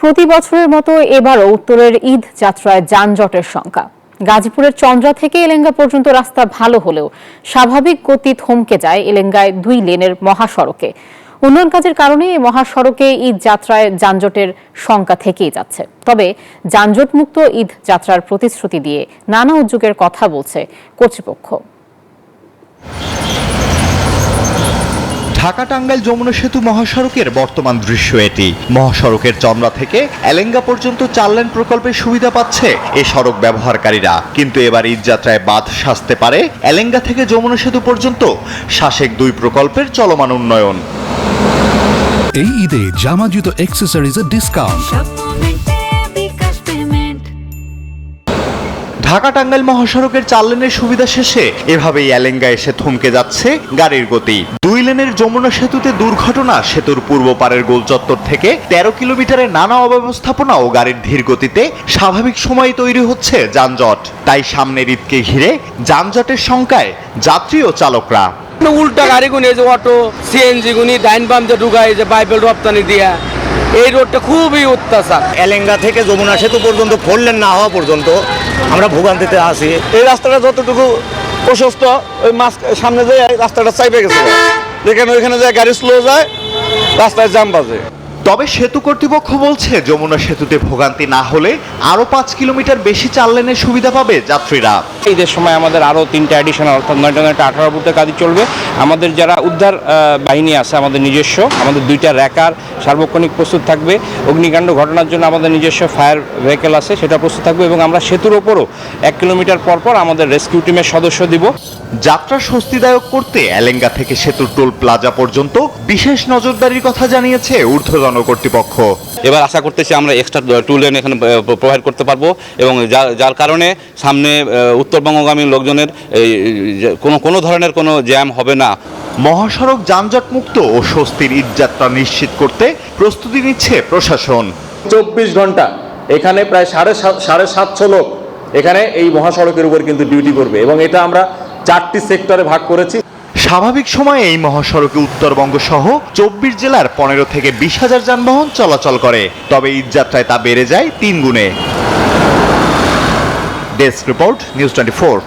প্রতি বছরের মতো এবারও উত্তরের ঈদ যাত্রায় যানজটের শঙ্কা। গাজীপুরের চন্দ্রা থেকে এলেঙ্গা পর্যন্ত রাস্তা ভালো হলেও স্বাভাবিক গতি থমকে যায় এলেঙ্গায় 2 লেনের মহাসড়কে। উন্নয়ন কাজের কারণে এই মহাসড়কে ঈদ যাত্রায় যানজটের শঙ্কা থেকেই যাচ্ছে। তবে যানজটমুক্ত ঈদ যাত্রার প্রতিশ্রুতি দিয়ে নানা উদ্যোগের কথা বলছে কর্তৃপক্ষ। ঢাকা-টাঙ্গাইল যমুনা সেতু মহাসড়কের বর্তমান দৃশ্য এটি। মহাসড়কের চন্দ্রা থেকে এলেঙ্গা পর্যন্ত 4 লেন প্রকল্পের সুবিধা পাচ্ছে এ সড়ক ব্যবহারকারীরা। কিন্তু এবার ঈদযাত্রায় বাদ সাজতে পারে এলেঙ্গা থেকে যমুনা সেতু পর্যন্ত শাসেক 2 প্রকল্পের চলমান উন্নয়ন। এই ঈদে জামা জুতো অ্যাক্সেসরিজের ডিসকাউন্ট। ঢাকা-টাঙ্গাইল মহাসড়কের 4 লেনের সুবিধা শেষে এভাবেই এলেঙ্গা এসে থমকে যাচ্ছে গাড়ির গতি। 2 লেনের যমুনা সেতুতে দুর্ঘটনা, সেতুর পূর্ব পারের গোলচত্বর থেকে 13 কিলোমিটারের নানা অব্যবস্থাপনা ও গাড়ির ধীর গতিতে স্বাভাবিক সময়ে তৈরি হচ্ছে যানজট। তাই সামনের ঈদকে ঘিরে যানজটের শঙ্কায় যাত্রী ও চালকরা। উল্টা গাড়ি গুনি, যে অটো সিএনজি গুনি ডাইন বাম যে ঢুকায়, যে বাইবেল রপ্তানি দিয়া এই রোডটা খুবই অত্যাচার। এলেঙ্গা থেকে যমুনা সেতু পর্যন্ত 4 লেন না হওয়া পর্যন্ত আমরা ভোগান্তিতে আছি। এই রাস্তাটা যতটুকু প্রশস্ত, ওই মাছ সামনে যে রাস্তাটা চাইপে গেছে, যেখানে ওইখানে যে গাড়ি স্লো যায় রাস্তায় জাম বাজে। তবে সেতু কর্তৃপক্ষ বলছে যমুনা সেতুতে ভোগান্তি না হলে আরো 5 কিলোমিটার বেশি 4 লেনের সুবিধা পাবে যাত্রীরা। ঈদের সময় আমাদের আরও 3টা অ্যাডিশনাল, অর্থাৎ 9টা 9টা 18 বুথে কাজ চলবে। আমাদের যারা উদ্ধার বাহিনী আছে আমাদের নিজস্ব, আমাদের 2টা র্যাকার সার্বক্ষণিক প্রস্তুত থাকবে। অগ্নিকাণ্ড ঘটনার জন্য আমাদের নিজস্ব ফায়ার ভেহিকেল আছে, সেটা প্রস্তুত থাকবে। এবং আমরা সেতুর ওপরও 1 কিলোমিটার পর পর আমাদের রেস্কিউ টিমের সদস্য দিব। যাত্রা স্বস্তিদায়ক করতে এলেঙ্গা থেকে সেতুর টোল প্লাজা পর্যন্ত বিশেষ নজরদারির কথা জানিয়েছে ঊর্ধ্বতন কর্তৃপক্ষ। এবার আশা করতেছি আমরা এক্সট্রা 2 লেন এখানে প্রোভাইড করতে পারবো, এবং যার কারণে সামনে উত্তরবঙ্গগামী লোকজনের কোনো ধরনের কোনো জ্যাম হবে না। মহাসড়ক যানজটমুক্ত ও স্বস্তির ঈদযাত্রা নিশ্চিত করতে প্রস্তুতি নিচ্ছে প্রশাসন। 24 ঘন্টা এখানে প্রায় 750 লোক এখানে এই মহাসড়কের উপর কিন্তু ডিউটি করবে, এবং এটা আমরা 4টি সেক্টরে ভাগ করেছি। স্বাভাবিক সময়ে এই মহাসড়কে উত্তরবঙ্গ সহ 24 জেলার 15 থেকে 20 হাজার যানবাহন চলাচল করে। তবে ঈদযাত্রায় তা বেড়ে যায় 3 গুণে। Desk report, news 24।